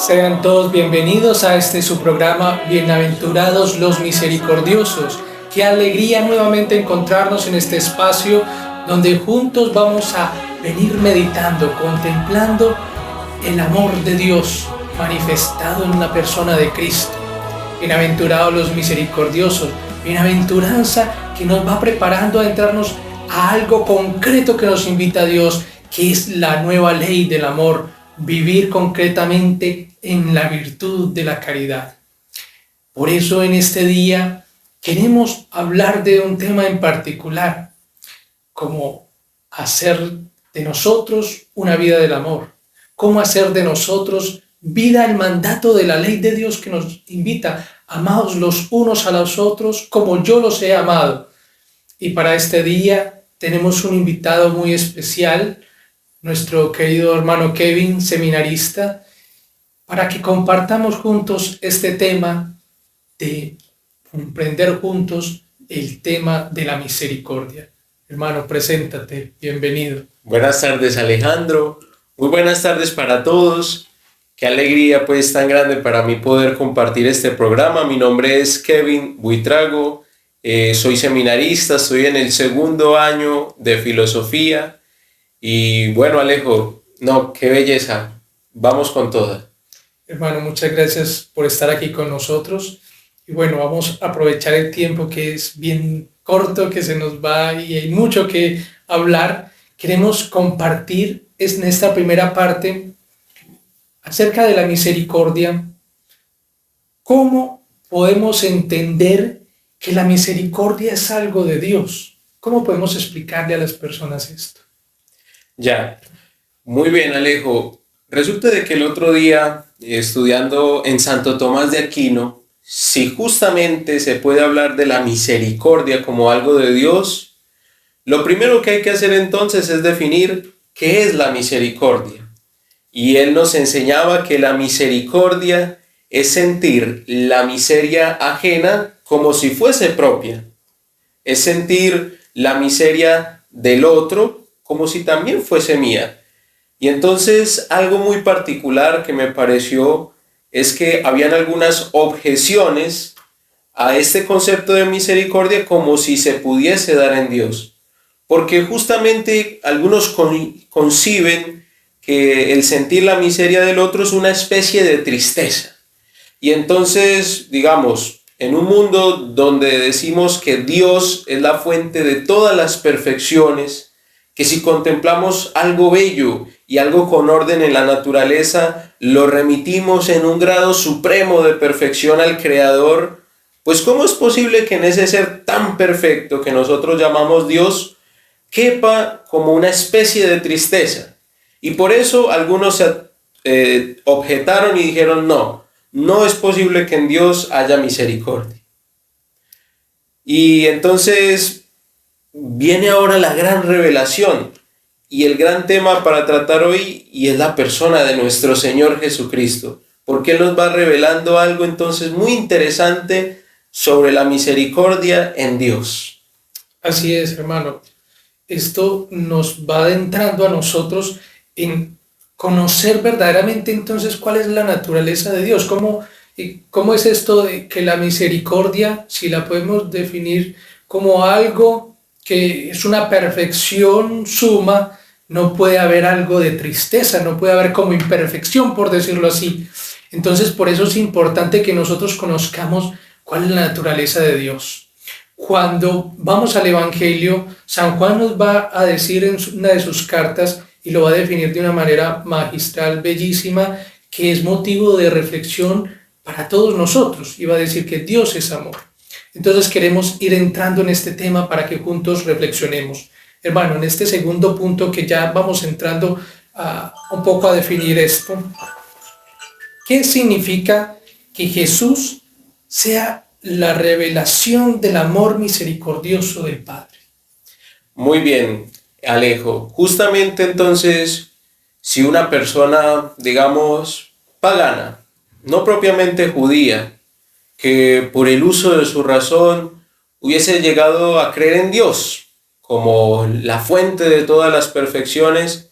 Sean todos bienvenidos a este su programa Bienaventurados los Misericordiosos. Qué alegría nuevamente encontrarnos en este espacio donde juntos vamos a venir meditando, contemplando el amor de Dios manifestado en la persona de Cristo. Bienaventurados los misericordiosos, bienaventuranza que nos va preparando a entrarnos a algo concreto que nos invita a Dios, que es la nueva ley del amor, vivir concretamente en la virtud de la caridad. Por eso en este día queremos hablar de un tema en particular, como hacer de nosotros una vida del amor, cómo hacer de nosotros vida el mandato de la ley de Dios que nos invita, amados los unos a los otros como yo los he amado. Y para este día tenemos un invitado muy especial, nuestro querido hermano Kevin, seminarista, para que compartamos juntos este tema de comprender juntos el tema de la misericordia. Hermano, preséntate, bienvenido. Buenas tardes, Alejandro. Muy buenas tardes para todos. Qué alegría pues tan grande para mí poder compartir este programa. Mi nombre es Kevin Buitrago, soy seminarista, estoy en el segundo año de filosofía. Y bueno, Alejo, qué belleza, vamos con toda. Hermano, muchas gracias por estar aquí con nosotros. Y bueno, vamos a aprovechar el tiempo que es bien corto, que se nos va y hay mucho que hablar. Queremos compartir en esta primera parte acerca de la misericordia. ¿Cómo podemos entender que la misericordia es algo de Dios? ¿Cómo podemos explicarle a las personas esto? Ya, muy bien, Alejo. Resulta de que el otro día, estudiando en Santo Tomás de Aquino, si justamente se puede hablar de la misericordia como algo de Dios, lo primero que hay que hacer entonces es definir qué es la misericordia. Y él nos enseñaba que la misericordia es sentir la miseria ajena como si fuese propia. Es sentir la miseria del otro como si también fuese mía. Y entonces algo muy particular que me pareció es que habían algunas objeciones a este concepto de misericordia como si se pudiese dar en Dios. Porque justamente algunos conciben que el sentir la miseria del otro es una especie de tristeza. Y entonces, digamos, en un mundo donde decimos que Dios es la fuente de todas las perfecciones, que si contemplamos algo bello y algo con orden en la naturaleza, lo remitimos en un grado supremo de perfección al Creador, pues ¿cómo es posible que en ese ser tan perfecto que nosotros llamamos Dios quepa como una especie de tristeza? Y por eso algunos se objetaron y dijeron, no es posible que en Dios haya misericordia. Y entonces viene ahora la gran revelación y el gran tema para tratar hoy, y es la persona de nuestro Señor Jesucristo, porque Él nos va revelando algo entonces muy interesante sobre la misericordia en Dios. Así es, hermano. Esto nos va adentrando a nosotros en conocer verdaderamente entonces cuál es la naturaleza de Dios, cómo es esto de que la misericordia, si la podemos definir como algo que es una perfección suma, no puede haber algo de tristeza, no puede haber como imperfección, por decirlo así. Entonces, por eso es importante que nosotros conozcamos cuál es la naturaleza de Dios. Cuando vamos al Evangelio, San Juan nos va a decir en una de sus cartas, y lo va a definir de una manera magistral, bellísima, que es motivo de reflexión para todos nosotros, y va a decir que Dios es amor. Entonces queremos ir entrando en este tema para que juntos reflexionemos. Hermano, en este segundo punto que ya vamos entrando un poco a definir esto, ¿qué significa que Jesús sea la revelación del amor misericordioso del Padre? Muy bien, Alejo. Justamente entonces, si una persona, digamos, pagana, no propiamente judía, que por el uso de su razón hubiese llegado a creer en Dios como la fuente de todas las perfecciones,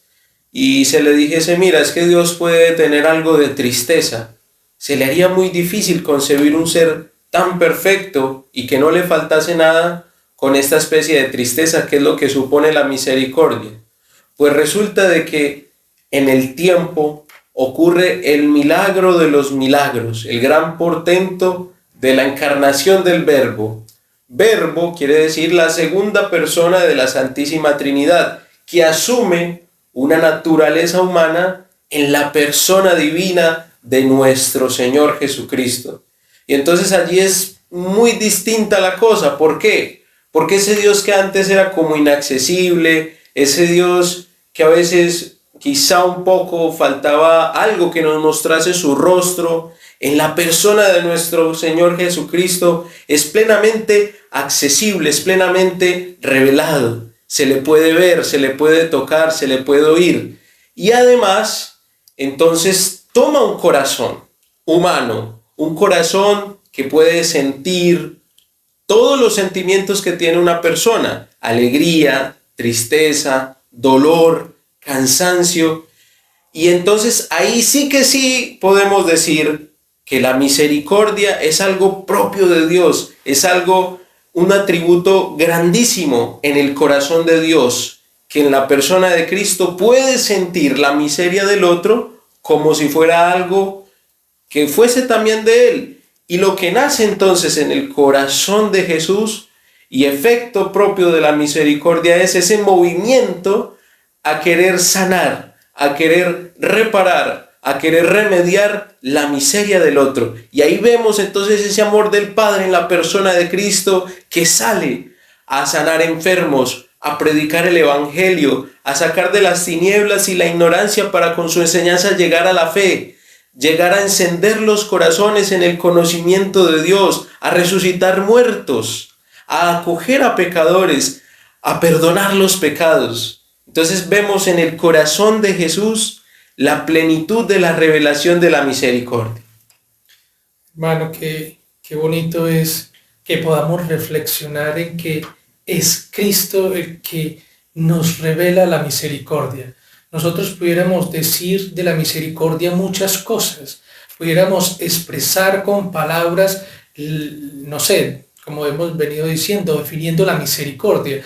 y se le dijese, mira, es que Dios puede tener algo de tristeza, se le haría muy difícil concebir un ser tan perfecto y que no le faltase nada con esta especie de tristeza que es lo que supone la misericordia. Pues resulta de que en el tiempo ocurre el milagro de los milagros, el gran portento de la encarnación del Verbo. Verbo quiere decir la segunda persona de la Santísima Trinidad, que asume una naturaleza humana en la persona divina de nuestro Señor Jesucristo. Y entonces allí es muy distinta la cosa. ¿Por qué? Porque ese Dios que antes era como inaccesible, ese Dios que a veces quizá un poco faltaba algo que nos mostrase su rostro, en la persona de nuestro Señor Jesucristo es plenamente accesible, es plenamente revelado. Se le puede ver, se le puede tocar, se le puede oír. Y además, entonces toma un corazón humano, un corazón que puede sentir todos los sentimientos que tiene una persona: alegría, tristeza, dolor, cansancio. Y entonces ahí sí que sí podemos decir que la misericordia es algo propio de Dios, es algo, un atributo grandísimo en el corazón de Dios, que en la persona de Cristo puede sentir la miseria del otro como si fuera algo que fuese también de él. Y lo que nace entonces en el corazón de Jesús y efecto propio de la misericordia es ese movimiento a querer sanar, a querer reparar, a querer remediar la miseria del otro. Y ahí vemos entonces ese amor del Padre en la persona de Cristo, que sale a sanar enfermos, a predicar el Evangelio, a sacar de las tinieblas y la ignorancia para con su enseñanza llegar a la fe, llegar a encender los corazones en el conocimiento de Dios, a resucitar muertos, a acoger a pecadores, a perdonar los pecados. Entonces vemos en el corazón de Jesús la plenitud de la revelación de la misericordia. Hermano, qué bonito es que podamos reflexionar en que es Cristo el que nos revela la misericordia. Nosotros pudiéramos decir de la misericordia muchas cosas, pudiéramos expresar con palabras, no sé, como hemos venido diciendo, definiendo la misericordia,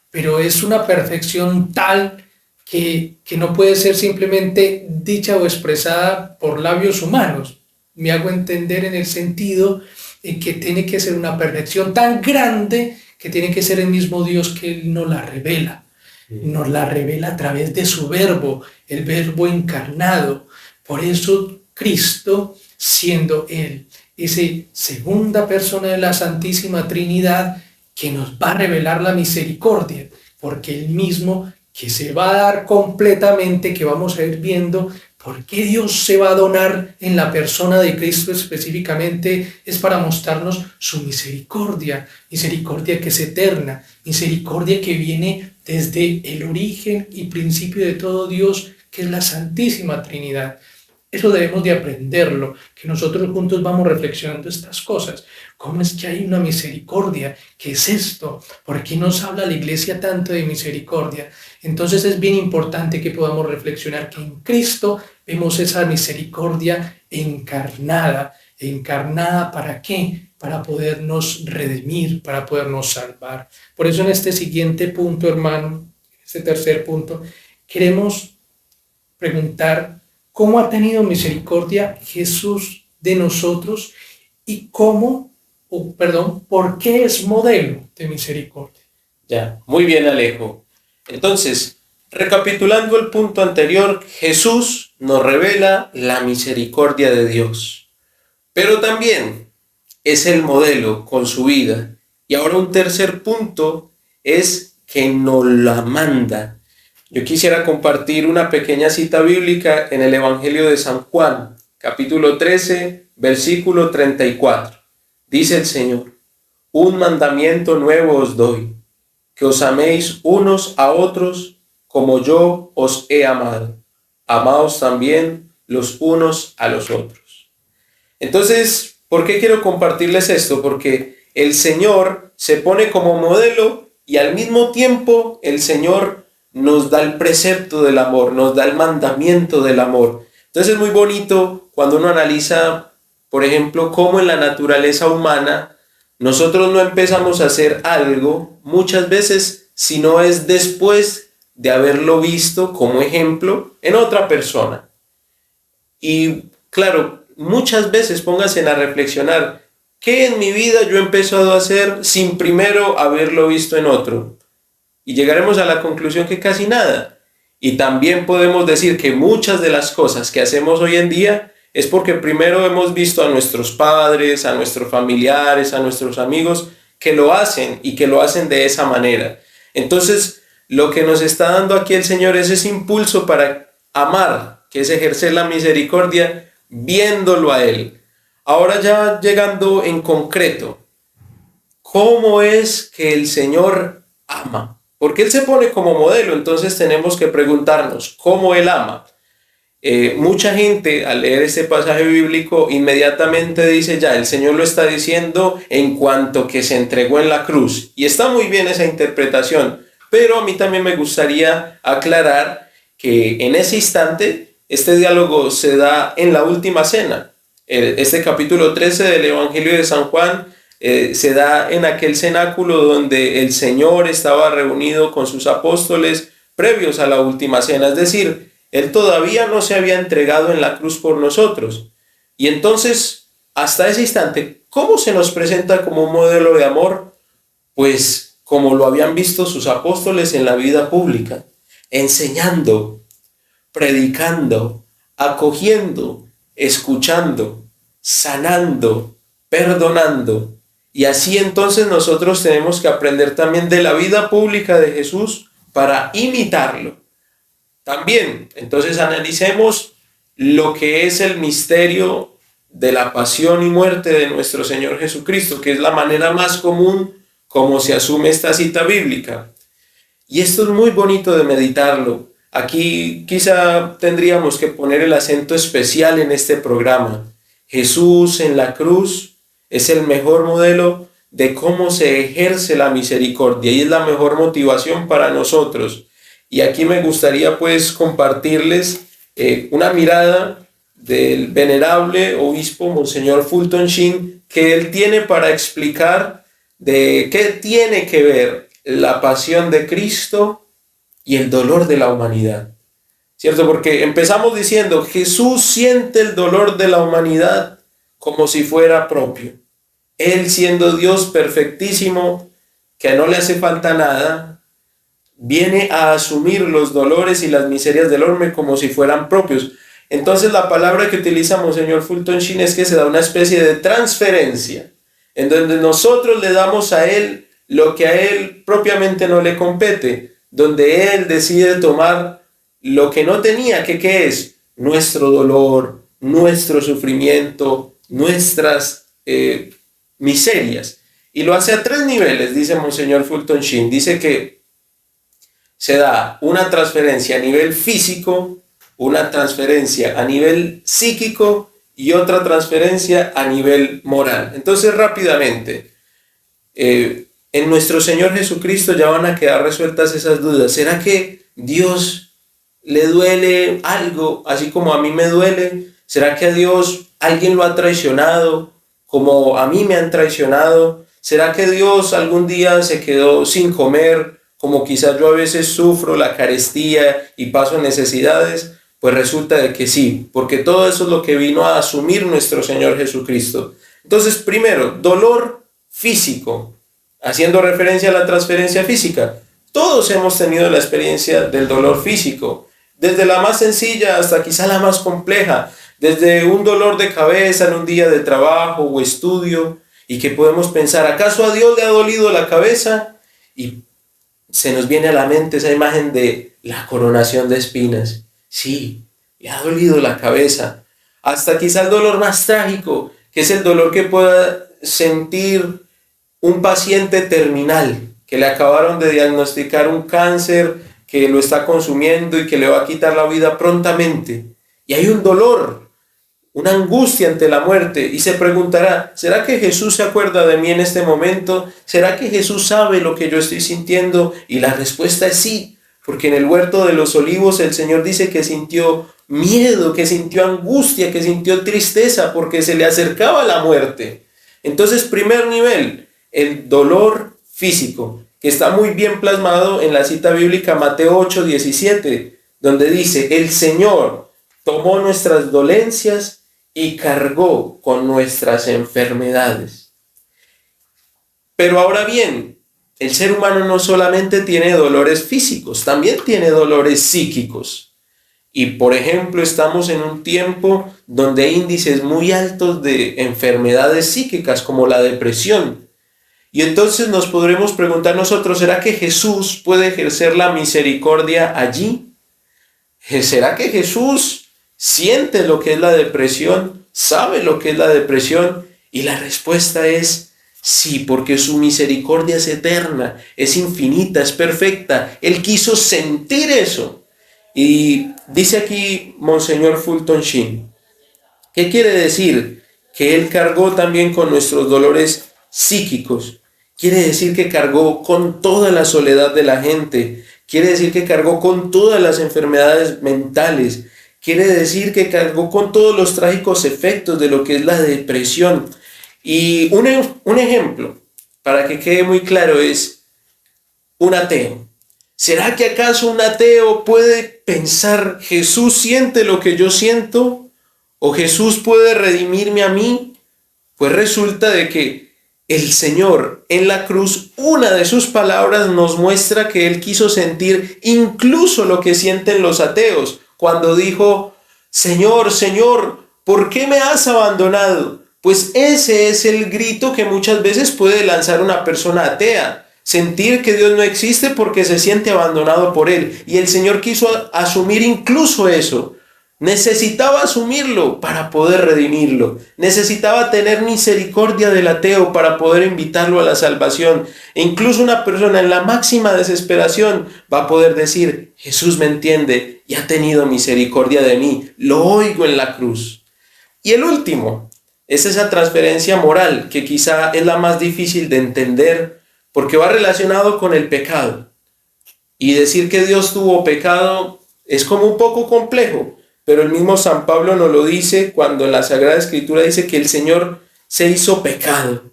pero es una perfección tal que no puede ser simplemente dicha o expresada por labios humanos. Me hago entender en el sentido en que tiene que ser una perfección tan grande que tiene que ser el mismo Dios que Él nos la revela. Nos la revela a través de su verbo, el verbo encarnado. Por eso Cristo, siendo Él esa segunda persona de la Santísima Trinidad, que nos va a revelar la misericordia, porque Él mismo que se va a dar completamente, que vamos a ir viendo por qué Dios se va a donar en la persona de Cristo específicamente, es para mostrarnos su misericordia, misericordia que es eterna, misericordia que viene desde el origen y principio de todo Dios, que es la Santísima Trinidad. Eso debemos de aprenderlo, que nosotros juntos vamos reflexionando estas cosas. ¿Cómo es que hay una misericordia? ¿Qué es esto? ¿Por qué nos habla la Iglesia tanto de misericordia? Entonces es bien importante que podamos reflexionar que en Cristo vemos esa misericordia encarnada. ¿Encarnada para qué? Para podernos redimir, para podernos salvar. Por eso en este siguiente punto, hermano, este tercer punto, queremos preguntar cómo ha tenido misericordia Jesús de nosotros y por qué es modelo de misericordia. Ya, muy bien, Alejo. Entonces, recapitulando el punto anterior, Jesús nos revela la misericordia de Dios, pero también es el modelo con su vida. Y ahora un tercer punto es que nos la manda. Yo quisiera compartir una pequeña cita bíblica en el Evangelio de San Juan, capítulo 13, versículo 34. Dice el Señor: un mandamiento nuevo os doy, que os améis unos a otros como yo os he amado. Amaos también los unos a los otros. Entonces, ¿por qué quiero compartirles esto? Porque el Señor se pone como modelo y al mismo tiempo el Señor nos da el precepto del amor, nos da el mandamiento del amor. Entonces es muy bonito cuando uno analiza, por ejemplo, cómo en la naturaleza humana nosotros no empezamos a hacer algo muchas veces, sino es después de haberlo visto como ejemplo en otra persona. Y claro, muchas veces pónganse a reflexionar, ¿qué en mi vida yo he empezado a hacer sin primero haberlo visto en otro? Y llegaremos a la conclusión que casi nada. Y también podemos decir que muchas de las cosas que hacemos hoy en día es porque primero hemos visto a nuestros padres, a nuestros familiares, a nuestros amigos que lo hacen y que lo hacen de esa manera. Entonces, lo que nos está dando aquí el Señor es ese impulso para amar, que es ejercer la misericordia viéndolo a Él. Ahora ya llegando en concreto, ¿cómo es que el Señor ama? Porque Él se pone como modelo, entonces tenemos que preguntarnos cómo Él ama. Mucha gente al leer este pasaje bíblico inmediatamente dice ya, el Señor lo está diciendo en cuanto que se entregó en la cruz. Y está muy bien esa interpretación, pero a mí también me gustaría aclarar que en ese instante este diálogo se da en la última cena. Este capítulo 13 del Evangelio de San Juan se da en aquel cenáculo donde el Señor estaba reunido con sus apóstoles previos a la última cena, es decir, Él todavía no se había entregado en la cruz por nosotros. Y entonces, hasta ese instante, ¿cómo se nos presenta como un modelo de amor? Pues como lo habían visto sus apóstoles en la vida pública, enseñando, predicando, acogiendo, escuchando, sanando, perdonando. Y así entonces nosotros tenemos que aprender también de la vida pública de Jesús para imitarlo. También, entonces analicemos lo que es el misterio de la pasión y muerte de nuestro Señor Jesucristo, que es la manera más común como se asume esta cita bíblica. Y esto es muy bonito de meditarlo. Aquí quizá tendríamos que poner el acento especial en este programa. Jesús en la cruz es el mejor modelo de cómo se ejerce la misericordia y es la mejor motivación para nosotros. Y aquí me gustaría pues compartirles una mirada del venerable obispo Monseñor Fulton Sheen que él tiene para explicar de qué tiene que ver la pasión de Cristo y el dolor de la humanidad. ¿Cierto? Porque empezamos diciendo, Jesús siente el dolor de la humanidad como si fuera propio. Él siendo Dios perfectísimo, que no le hace falta nada, viene a asumir los dolores y las miserias del hombre como si fueran propios. Entonces la palabra que utiliza Monseñor Fulton Sheen es que se da una especie de transferencia, en donde nosotros le damos a Él lo que a Él propiamente no le compete, donde Él decide tomar lo que no tenía, que ¿qué es? Nuestro dolor, nuestro sufrimiento, nuestras miserias. Y lo hace a 3 niveles, dice Monseñor Fulton Sheen. Dice que se da una transferencia a nivel físico, una transferencia a nivel psíquico y otra transferencia a nivel moral. Entonces, rápidamente, en nuestro Señor Jesucristo ya van a quedar resueltas esas dudas. ¿Será que Dios le duele algo, así como a mí me duele? ¿Será que a Dios alguien lo ha traicionado, como a mí me han traicionado? ¿Será que Dios algún día se quedó sin comer, como quizás yo a veces sufro la carestía y paso necesidades? Pues resulta de que sí, porque todo eso es lo que vino a asumir nuestro Señor Jesucristo. Entonces, primero, dolor físico, haciendo referencia a la transferencia física. Todos hemos tenido la experiencia del dolor físico, desde la más sencilla hasta quizá la más compleja, desde un dolor de cabeza en un día de trabajo o estudio, y que podemos pensar, ¿acaso a Dios le ha dolido la cabeza? Y se nos viene a la mente esa imagen de la coronación de espinas. Sí, le ha dolido la cabeza. Hasta quizá el dolor más trágico, que es el dolor que pueda sentir un paciente terminal, que le acabaron de diagnosticar un cáncer que lo está consumiendo y que le va a quitar la vida prontamente. Y hay un dolor, una angustia ante la muerte, y se preguntará, ¿será que Jesús se acuerda de mí en este momento? ¿Será que Jesús sabe lo que yo estoy sintiendo? Y la respuesta es sí, porque en el huerto de los olivos el Señor dice que sintió miedo, que sintió angustia, que sintió tristeza, porque se le acercaba la muerte. Entonces, primer nivel, el dolor físico, que está muy bien plasmado en la cita bíblica Mateo 8:17, donde dice, el Señor tomó nuestras dolencias y cargó con nuestras enfermedades. Pero ahora bien, el ser humano no solamente tiene dolores físicos, también tiene dolores psíquicos. Y por ejemplo, estamos en un tiempo donde hay índices muy altos de enfermedades psíquicas como la depresión. Y entonces nos podremos preguntar nosotros, ¿será que Jesús puede ejercer la misericordia allí? ¿Será que Jesús siente lo que es la depresión? ¿Sabe lo que es la depresión? Y la respuesta es sí, porque su misericordia es eterna, es infinita, es perfecta. Él quiso sentir eso. Y dice aquí Monseñor Fulton Sheen, ¿qué quiere decir? Que Él cargó también con nuestros dolores psíquicos. Quiere decir que cargó con toda la soledad de la gente. Quiere decir que cargó con todas las enfermedades mentales. Quiere decir que cargó con todos los trágicos efectos de lo que es la depresión. Y un ejemplo, para que quede muy claro, es un ateo. ¿Será que acaso un ateo puede pensar, Jesús siente lo que yo siento? ¿O Jesús puede redimirme a mí? Pues resulta de que el Señor en la cruz, una de sus palabras nos muestra que Él quiso sentir incluso lo que sienten los ateos, cuando dijo, Señor, Señor, ¿por qué me has abandonado? Pues ese es el grito que muchas veces puede lanzar una persona atea, sentir que Dios no existe porque se siente abandonado por Él. Y el Señor quiso asumir incluso eso. Necesitaba asumirlo para poder redimirlo. Necesitaba tener misericordia del ateo para poder invitarlo a la salvación. E incluso una persona en la máxima desesperación va a poder decir, Jesús me entiende y ha tenido misericordia de mí. Lo oigo en la cruz. Y el último es esa transferencia moral que quizá es la más difícil de entender porque va relacionado con el pecado. Y decir que Dios tuvo pecado es como un poco complejo. Pero el mismo San Pablo nos lo dice cuando en la Sagrada Escritura dice que el Señor se hizo pecado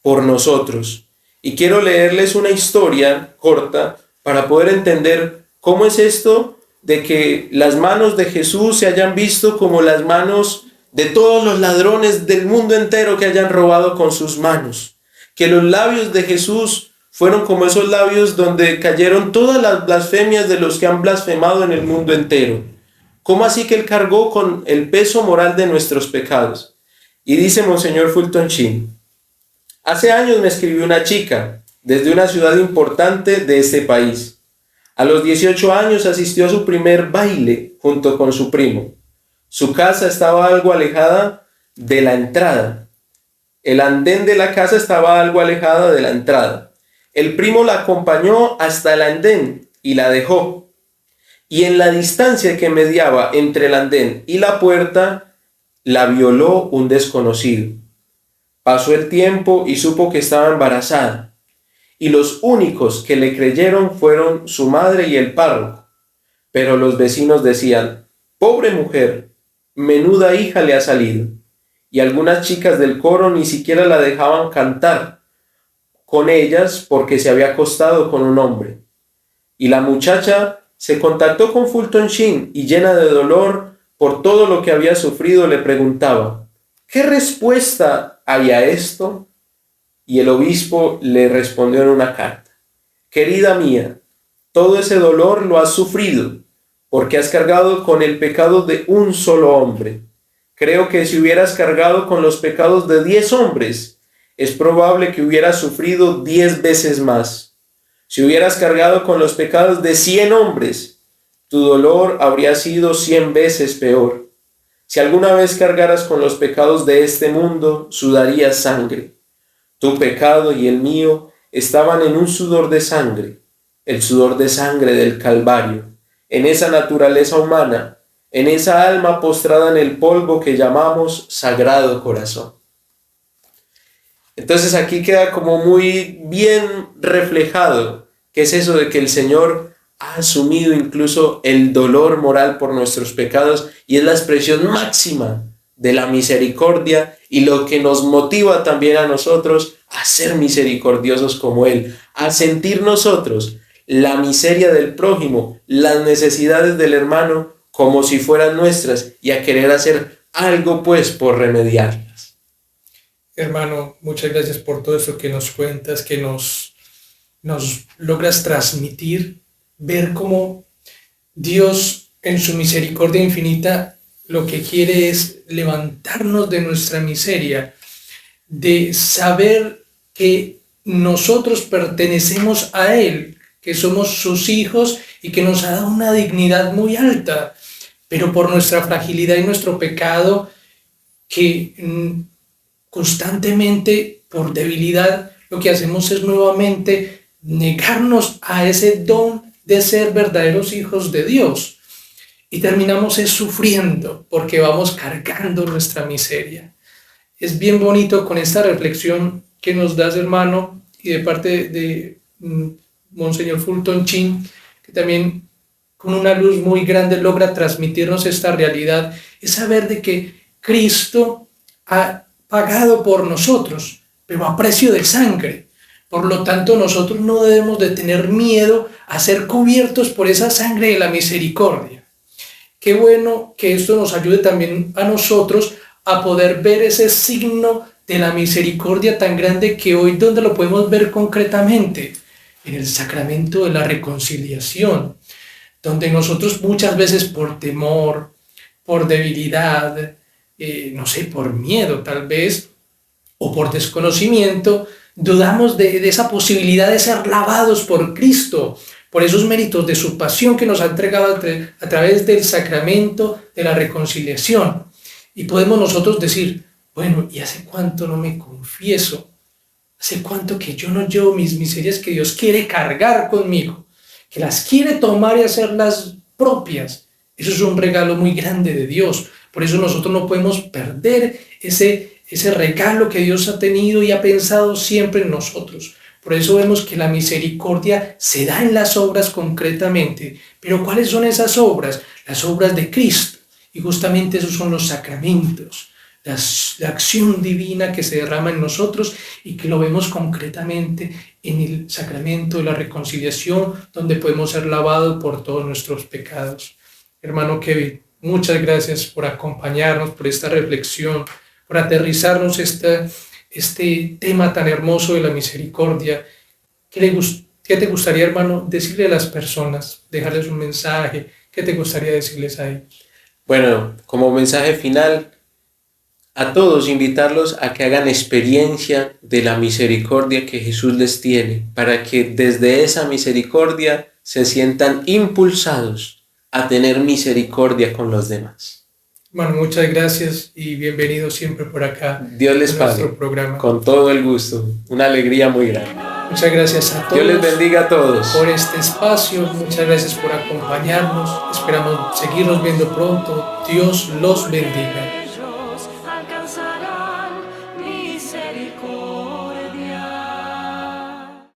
por nosotros. Y quiero leerles una historia corta para poder entender cómo es esto de que las manos de Jesús se hayan visto como las manos de todos los ladrones del mundo entero que hayan robado con sus manos. Que los labios de Jesús fueron como esos labios donde cayeron todas las blasfemias de los que han blasfemado en el mundo entero. ¿Cómo así que Él cargó con el peso moral de nuestros pecados? Y dice Monseñor Fulton Sheen, hace años me escribió una chica desde una ciudad importante de este país. A los 18 años asistió a su primer baile junto con su primo. Su casa estaba algo alejada de la entrada. El andén de la casa estaba algo alejada de la entrada. El primo la acompañó hasta el andén y la dejó. Y en la distancia que mediaba entre el andén y la puerta, la violó un desconocido. Pasó el tiempo y supo que estaba embarazada. Y los únicos que le creyeron fueron su madre y el párroco. Pero los vecinos decían, pobre mujer, menuda hija le ha salido. Y algunas chicas del coro ni siquiera la dejaban cantar con ellas porque se había acostado con un hombre. Y la muchacha se contactó con Fulton Sheen y llena de dolor por todo lo que había sufrido le preguntaba, ¿qué respuesta hay a esto? Y el obispo le respondió en una carta, querida mía, todo ese dolor lo has sufrido porque has cargado con el pecado de un solo hombre. Creo que si hubieras cargado con los pecados de 10 hombres, es probable que hubieras sufrido 10 veces más. Si hubieras cargado con los pecados de 100 hombres, tu dolor habría sido 100 veces peor. Si alguna vez cargaras con los pecados de este mundo, sudarías sangre. Tu pecado y el mío estaban en un sudor de sangre, el sudor de sangre del Calvario, en esa naturaleza humana, en esa alma postrada en el polvo que llamamos Sagrado Corazón. Entonces aquí queda como muy bien reflejado qué es eso de que el Señor ha asumido incluso el dolor moral por nuestros pecados y es la expresión máxima de la misericordia y lo que nos motiva también a nosotros a ser misericordiosos como Él, a sentir nosotros la miseria del prójimo, las necesidades del hermano como si fueran nuestras y a querer hacer algo pues por remediarlas. Hermano, muchas gracias por todo eso que nos cuentas, que nos logras transmitir, ver cómo Dios en su misericordia infinita lo que quiere es levantarnos de nuestra miseria, de saber que nosotros pertenecemos a Él, que somos sus hijos y que nos ha dado una dignidad muy alta, pero por nuestra fragilidad y nuestro pecado, que constantemente por debilidad lo que hacemos es nuevamente negarnos a ese don de ser verdaderos hijos de Dios. Y terminamos sufriendo porque vamos cargando nuestra miseria. Es bien bonito con esta reflexión que nos das, hermano, y de parte de Monseñor Fulton Sheen, que también con una luz muy grande logra transmitirnos esta realidad, es saber de que Cristo ha pagado por nosotros, pero a precio de sangre. Por lo tanto, nosotros no debemos de tener miedo a ser cubiertos por esa sangre de la misericordia. Qué bueno que esto nos ayude también a nosotros a poder ver ese signo de la misericordia tan grande que hoy donde lo podemos ver concretamente, en el sacramento de la reconciliación, donde nosotros muchas veces por temor, por debilidad, no sé, por miedo tal vez, o por desconocimiento, dudamos de esa posibilidad de ser lavados por Cristo, por esos méritos de su pasión que nos ha entregado a través del sacramento de la reconciliación. Y podemos nosotros decir, bueno, ¿y hace cuánto no me confieso? ¿Hace cuánto que yo no llevo mis miserias que Dios quiere cargar conmigo? Que las quiere tomar y hacerlas propias. Eso es un regalo muy grande de Dios. Por eso nosotros no podemos perder ese regalo que Dios ha tenido y ha pensado siempre en nosotros. Por eso vemos que la misericordia se da en las obras concretamente. Pero ¿cuáles son esas obras? Las obras de Cristo. Y justamente esos son los sacramentos. La acción divina que se derrama en nosotros y que lo vemos concretamente en el sacramento de la reconciliación, donde podemos ser lavados por todos nuestros pecados. Hermano Kevin, muchas gracias por acompañarnos, por esta reflexión, por aterrizarnos este tema tan hermoso de la misericordia. ¿Qué te gustaría, hermano, decirle a las personas? Dejarles un mensaje. ¿Qué te gustaría decirles a ellos? Bueno, como mensaje final, a todos invitarlos a que hagan experiencia de la misericordia que Jesús les tiene, para que desde esa misericordia se sientan impulsados a tener misericordia con los demás. Bueno, muchas gracias y bienvenido siempre por acá. Dios les pague. Nuestro programa. Con todo el gusto. Una alegría muy grande. Muchas gracias a todos. Dios les bendiga a todos. Por este espacio. Muchas gracias por acompañarnos. Esperamos seguirnos viendo pronto. Dios los bendiga.